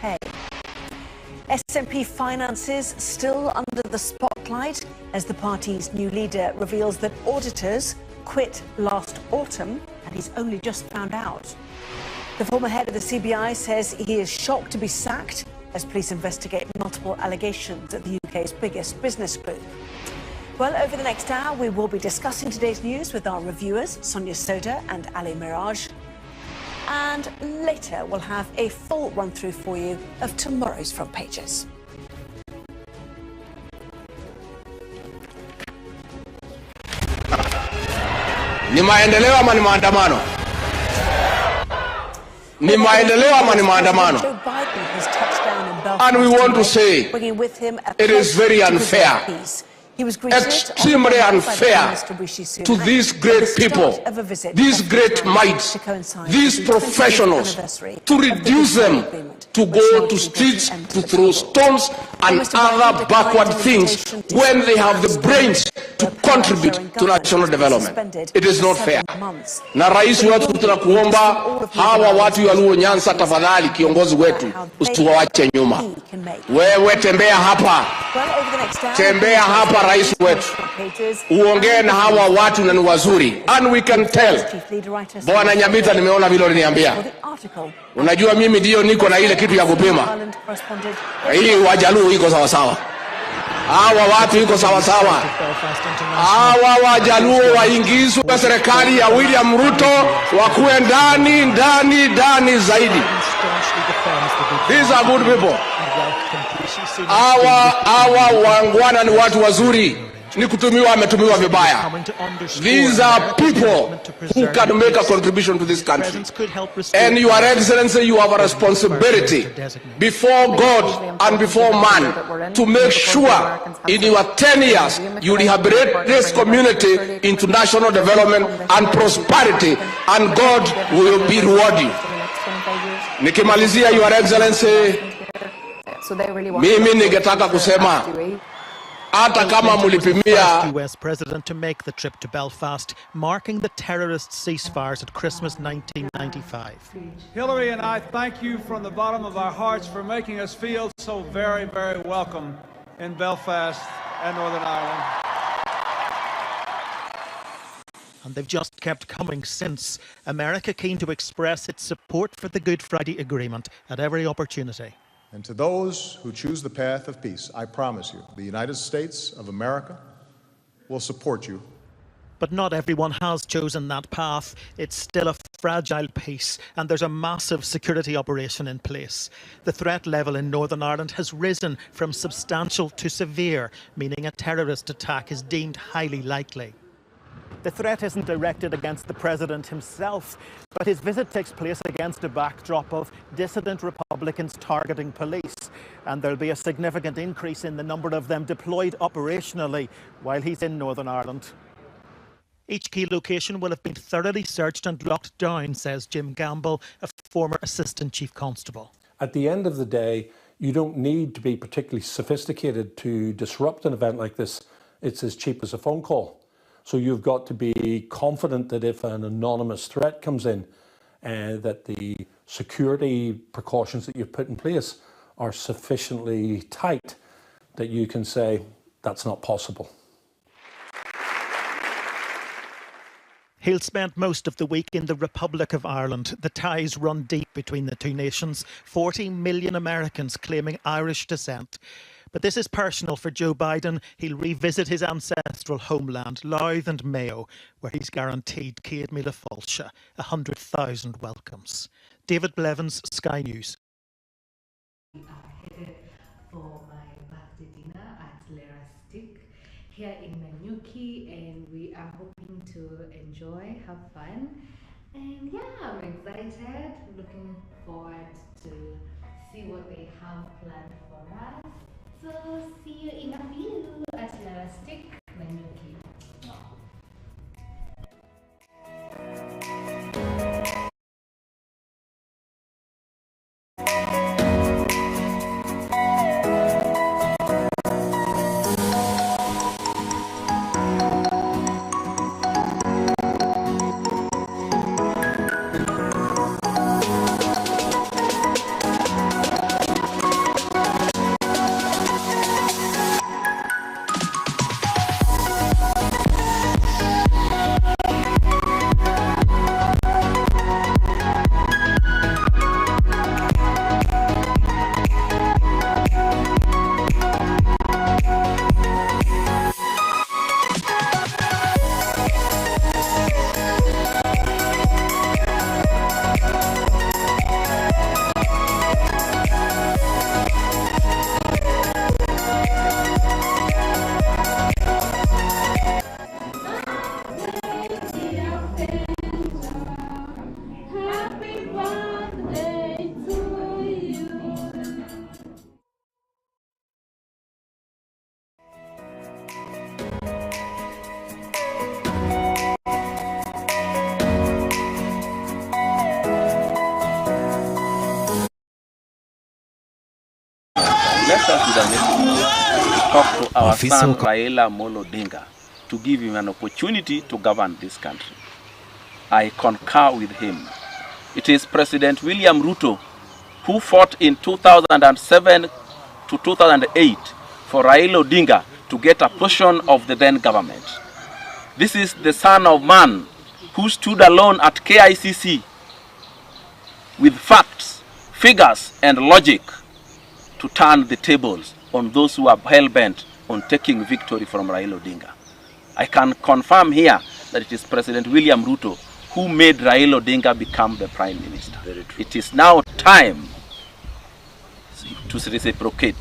pay. SNP finances still under the spotlight as the party's new leader reveals that auditors quit last autumn and he's only just found out. The former head of the CBI says he is shocked to be sacked as police investigate multiple allegations at the UK's biggest business group. Well, over the next hour, we will be discussing today's news with our reviewers, Sonia Soda and Ali Miraj. And later, we'll have a full run-through for you of tomorrow's front pages. Ni maendeleo ama ni maandamano? Ni maendeleo ama ni maandamano? And we want to say it is very unfair. Extremely unfair to these great people, these great minds, these professionals, to reduce them to go to streets, to throw stones and other backward things when they have the brains to contribute to national development. It is not fair. Na rais wetu tunakuomba hawa watu ya Luo Nyanza, tafadhali kiongozi wetu usiwache nyuma. Wewe tembea hapa rais wetu. Uongee na hawa watu na ni wazuri. And we can tell. Bwana Nyamita nimeona vile uliniambia. Unajua mimi ndio niko na ile kitu ya kupima. Hii Wajaluo iko sawa sawa. Hawa watu iko sawa sawa. Hawa Wajaluo waingizwe serikali ya William Ruto wakuwe ndani zaidi. These are good people. Hawa wangwana ni watu wazuri. Ni kutumiwa ametumiwa vibaya. These are people who can make a contribution to this country. And Your Excellency, you have a responsibility before God and before man to make sure in your 10 years you rehabilitate this community into national development and prosperity, and God will be rewarding. Nikimalizia, Your Excellency, mimi ningetaka kusema hata kama mulipimia US president to make the trip to Belfast, marking the terrorist ceasefires at Christmas 1995. Hillary and I thank you from the bottom of our hearts for making us feel so very, very welcome in Belfast and Northern Ireland. And they've just kept coming since. America keen to express its support for the Good Friday Agreement at every opportunity. And to those who choose the path of peace, I promise you, the United States of America will support you. But not everyone has chosen that path. It's still a fragile peace, and there's a massive security operation in place. The threat level in Northern Ireland has risen from substantial to severe, meaning a terrorist attack is deemed highly likely. The threat isn't directed against the president himself, but his visit takes place against a backdrop of dissident Republicans targeting police, and there'll be a significant increase in the number of them deployed operationally while he's in Northern Ireland. Each key location will have been thoroughly searched and locked down, says Jim Gamble, a former Assistant Chief Constable. At the end of the day, you don't need to be particularly sophisticated to disrupt an event like this. It's as cheap as a phone call. So you've got to be confident that if an anonymous threat comes in, that the security precautions that you've put in place are sufficiently tight that you can say that's not possible. He'll spend most of the week in the Republic of Ireland. The ties run deep between the two nations. 40 million Americans claiming Irish descent. But this is personal for Joe Biden. He'll revisit his ancestral homeland, Louth and Mayo, where he's guaranteed Céad Míle Fáilte, 100,000 welcomes. David Blevins, Sky News. We are headed for my birthday dinner at Lera Stick here in Nanyuki, and we are hoping to enjoy, have fun. And yeah, I'm excited, looking forward to see what they have planned for us. So see you in a few at Lera Stick, Nanyuki. left us with a message to talk to our son Raila Amolo Odinga to give him an opportunity to govern this country. I concur with him. It is President William Ruto who fought in 2007 to 2008 for Raila Odinga to get a portion of the then government. This is the son of man who stood alone at KICC with facts, figures, and logic to turn the tables on those who are hell-bent on taking victory from Raila Odinga. I can confirm here that it is President William Ruto who made Raila Odinga become the Prime Minister. It is now time to reciprocate.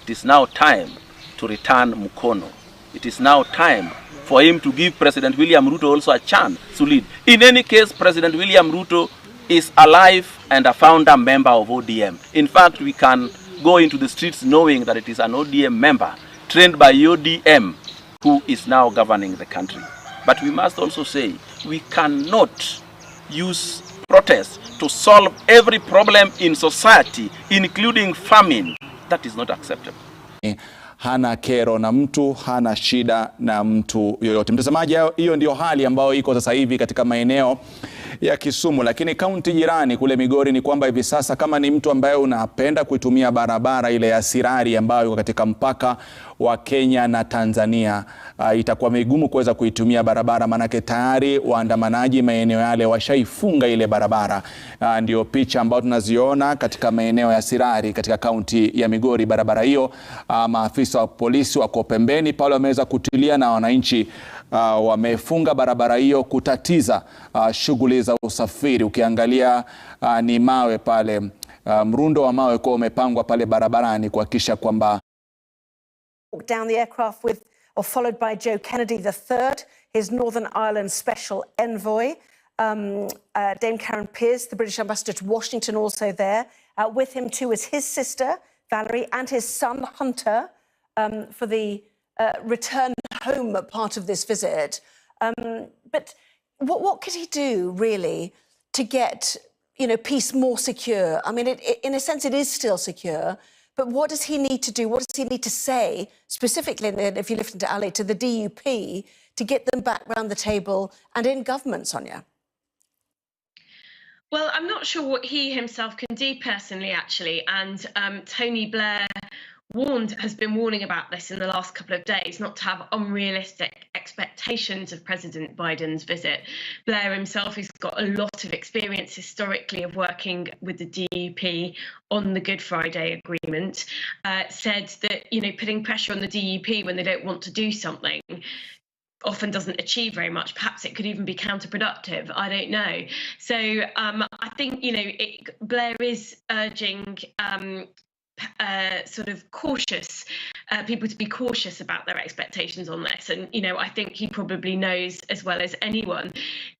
It is now time to return Mukono. It is now time for him to give President William Ruto also a chance to lead. In any case, President William Ruto is alive and a founder member of ODM. In fact, we can go into the streets knowing that it is an ODM member trained by ODM who is now governing the country. But we must also say we cannot use protest to solve every problem in society, including famine. That is not acceptable. Hana kero na mtu, hana shida na mtu yoyote. Mtazamaji, hiyo ndio hali ambayo iko sasa hivi katika maeneo ya Kisumu, lakini kaunti jirani kule Migori ni kwamba hivi sasa kama ni mtu ambaye unapenda kuitumia barabara ile ya Sirari ambayo iko katika mpaka wa Kenya na Tanzania, itakuwa migumu kuweza kuitumia barabara, manake tayari waandamanaji maeneo yale washaifunga ile barabara. Ndio picha ambayo tunaziona katika maeneo ya Sirari katika kaunti ya Migori. Barabara hiyo maafisa wa polisi wako pembeni pale wameweza kutilia na wananchi wamefunga barabara hiyo kutatiza shughuli za usafiri. Ukiangalia ni mawe pale, mrundo wa mawe kwa umepangwa pale barabarani kuhakikisha kwamba down the aircraft with or followed by Joe Kennedy III, his Northern Ireland special envoy, Dame Karen Pierce, the British ambassador to Washington, also there. With him too is his sister Valerie and his son Hunter for the return home part of this visit. But what could he do really to get, you know, peace more secure? I mean, in a sense, it is still secure. But what does he need to do? What does he need to say, specifically, if you listen to Ali, to the DUP, to get them back round the table and in government, Sonia? Well, I'm not sure what he himself can do personally, actually. And Tony Blair has been warning about this in the last couple of days, not to have unrealistic expectations of President Biden's visit. Blair himself has got a lot of experience historically of working with the DUP on the Good Friday Agreement, said that, you know, putting pressure on the DUP when they don't want to do something often doesn't achieve very much. Perhaps it could even be counterproductive. I don't know. So I think, you know, Blair is urging sort of cautious people to be cautious about their expectations on this, and you know, I think he probably knows as well as anyone.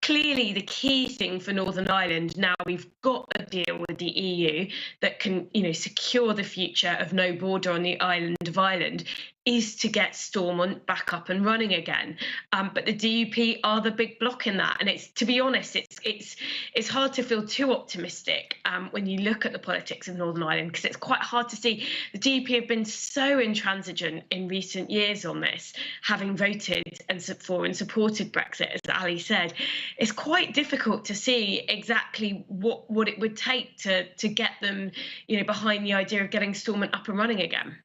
Clearly, the key thing for Northern Ireland now, we've got a deal with the EU that can, you know, secure the future of no border on the island of Ireland, is to get Stormont back up and running again. But the DUP are the big block in that, and it's, to be honest, it's hard to feel too optimistic when you look at the politics of Northern Ireland, because it's quite hard to see. The DUP have been so intransigent in recent years on this, having voted and supported Brexit, as Ali said. It's quite difficult to see exactly what it would take to get them, you know, behind the idea of getting Stormont up and running again.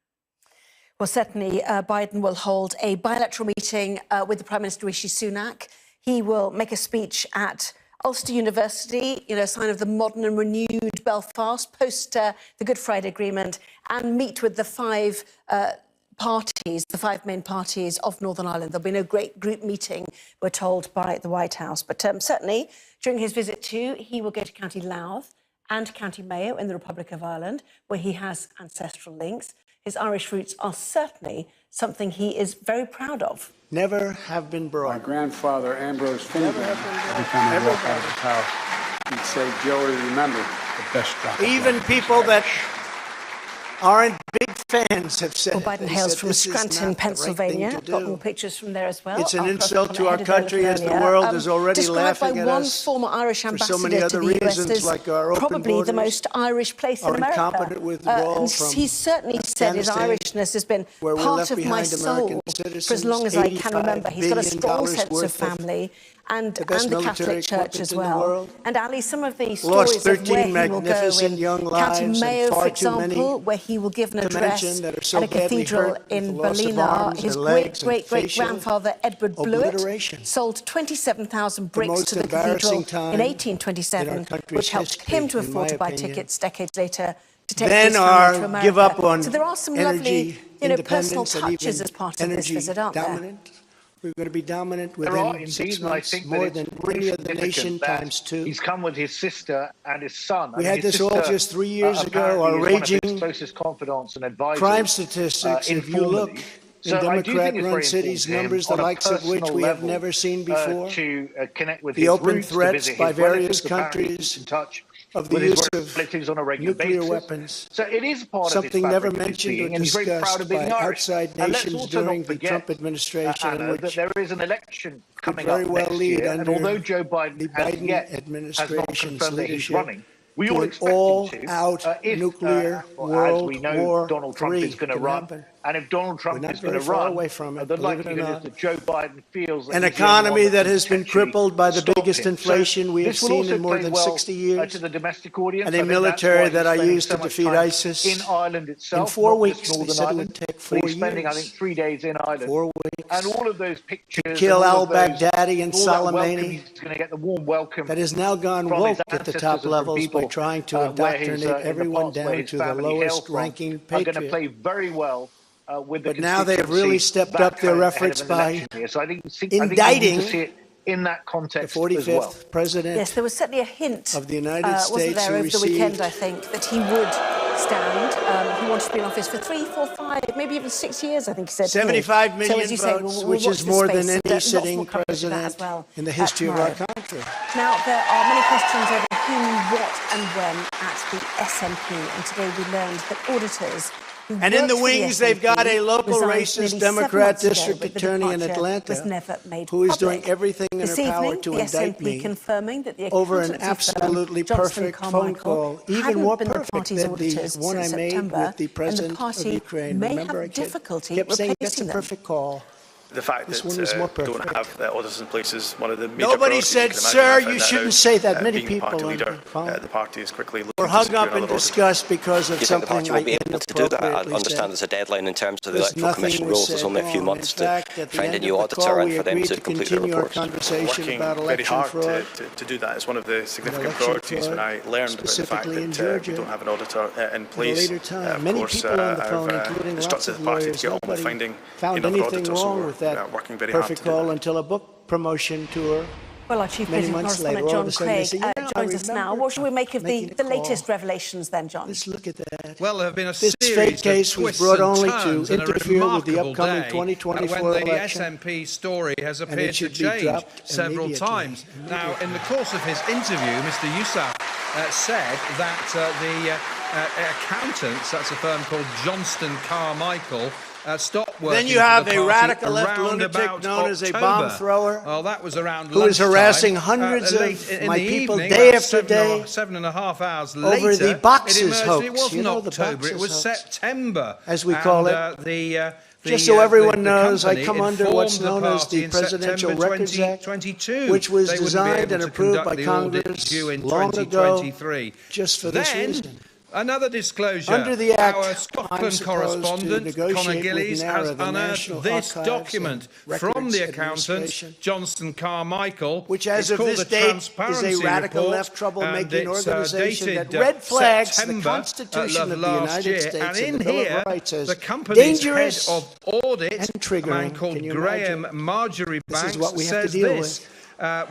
Well, certainly Biden will hold a bilateral meeting with the Prime Minister Rishi Sunak. He will make a speech at Ulster University, you know, a sign of the modern and renewed Belfast post the Good Friday Agreement, and meet with the five main parties of Northern Ireland. There'll be no great group meeting, we're told by the White House. But certainly during his visit too, he will go to County Louth and County Mayo in the Republic of Ireland, where he has ancestral links. His Irish roots are certainly something he is very proud of. Never have been brought. My grandfather, Ambrose Finnegan, every time I walk out of his house, he'd say, Joey, remember, the best drop. Even people that aren't big fans have said. Well, Biden hails from Scranton, Pennsylvania. Got more pictures from there as well. It's an insult to our country as the world is already laughing at us. Described by one former Irish ambassador so many other to the US reasons, as like our open probably borders, the most Irish place in America. incompetent withdrawal from he certainly said his Irishness has been part of my soul for as long as I can remember. He's got a strong sense of family. And the Catholic Church as well. And Ali, some of the stories of where he will go in County Mayo, for example, where he will give an address at a cathedral in Ballina. His great-great-great-grandfather, Edward Blewett, sold 27,000 bricks to the cathedral in 1827, which helped him to afford to buy tickets decades later to take his family to America. Give up on so there are some lovely, personal touches as part of this visit, aren't there? We're going to be dominant within 6 months, more than any other nation times 2. He's come with his sister and his son. We had this all just 3 years ago. Our raging closest confidants and advisors, crime statistics, if you look in Democrat-run cities, numbers the likes of which we have never seen before, the open threats by various countries of the use of nuclear weapons, so it is part something of never mentioned or discussed by outside nations during the Trump administration, in which there is an election coming very up well next lead year, under and although Joe Biden the Biden administration's leadership, running, we all to an expect all-out nuclear world as we know war Donald Trump is going to run. happen. And if Donald Trump is going to far run, away from it, the believe it or likelihood is not. that Joe Biden feels that An he's the only economy one that has been potentially crippled by the stop biggest him. inflation we have This will seen also in more play than well, 60 years, to the domestic audience. and I a think that's military why that he's I spending used so to much defeat time ISIS in Ireland itself, in 4 not weeks. just They Northern said it Ireland, would take but 4 he's spending, I years. think, 3 days in Ireland. 4 weeks. And all of those pictures, Kill and all of those, al-Baghdadi and all that welcome, Soleimani, he's going to get the warm welcome that has now gone from woke his at the ancestors top and from levels by people, trying to where his, indoctrinate in everyone the past, where down his to the family hailed lowest from, ranking are going to patriot. play very well with the But now they've really constituency stepped up their back ahead efforts of an by election year. So I think we indicting need to see it in that the context 45th as well. president Yes, there was certainly a hint of the United wasn't States there, who over the received weekend, I think, that he would stand. He wanted to be in office for 3, 4, 5, maybe even 6 years, I think he said. 75 million so, as you say, votes, we'll which watch is this more space, than and any lots sitting more coverage of that president as well, in the history of our tomorrow. country. Now, there are many questions over who, what and when at the SNP, and today we learned that auditors who And in worked the for wings, SNP they've got a local resigned racist nearly 7 Democrat months ago, district but the attorney in departure Atlanta was never made who is public. doing everything in This her power evening, to the indict SNP me confirming that the over an accountancy firm, absolutely Johnston perfect phone Carmichael, call, even hadn't more been the perfect party's than the auditors one I since made September, with the and the president of party Ukraine. may Remember, have I difficulty kept saying that's a replacing them. perfect call. The fact This that one is more we don't perfect. have auditors in place is one of the major Nobody priorities said, you can "Sir, imagine. I you found that shouldn't out, say that." Many being people party on leader, the phone the party is quickly looking were to hung secure up in another auditor. disgust because of Do you think the something party I won't be able to do that? I inappropriately understand said. there's a deadline in terms of the There's electoral nothing commission was rules. said There's only a few wrong. months In to fact, at the find a end new of the auditor call, and we for them agreed to to complete their continue our reports. conversation Working about very election hard fraud. to do that is one of the significant election priorities. When fraud, I learned about the fact specifically in that Georgia, we don't have an auditor in At a place, later time, of many course, people on the phone, I've including lots instructed of the party to lawyers, get on with nobody finding found another anything auditor. So wrong with we're that working very hard to perfect do call that. until a book promotion tour. Well, our chief Many political months later, correspondent all John of a sudden they Craig say, "You know, I joins us now. remember What should we make of making the a call." latest revelations then, John? Let's look at that. Well, there have been a This series fake of case was twists brought and only turns to and a interfere with the remarkable upcoming day 2024 when the election. SNP story has And it appeared to should be change dropped several immediately. times. Now, in the course of his interview, Mr. Yousaf said that the accountants, that's a firm called Johnston Carmichael, stopped working. Then you have for the a party radical left around lunatic about known as a October. bomb thrower Well, that was around who is lunchtime. harassing hundreds of Late in my the people evening, day about after day 7.5 hours over later, the boxes it emerged hoax. it wasn't You know, the October, it boxes was hoax, September, as we call it. Just so everyone knows, I come under what's known as the Presidential Records Act, which was designed and approved by Congress long ago just for this reason. Another disclosure. Under the Act, our I'm Scotland supposed to correspondent, negotiate Conor with Gillies, NARA, has the unearthed National this Archives document and from Records the accountant, Administration, Johnston Carmichael, which as it's of called this the date is Transparency a radical Report, left troublemaking and it's, organization that dated, red flags the September, Constitution of the last United year. States and and in the Bill here, of Rights as the company's dangerous head of audit, and a triggering. man called Can you Graham imagine? Marjorie This Banks, is what we have to says deal this. with.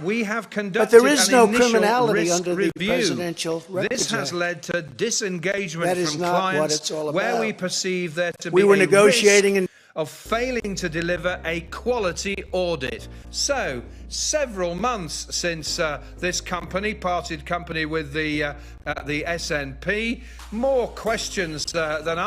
We have conducted But there is an no initial criminality risk under the review. Presidential Records This has Act. led to disengagement That is from not what clients it's all where about. we perceive there to We be were a negotiating risk of failing to deliver a quality audit. So, several months since this company parted company with the SNP, more questions than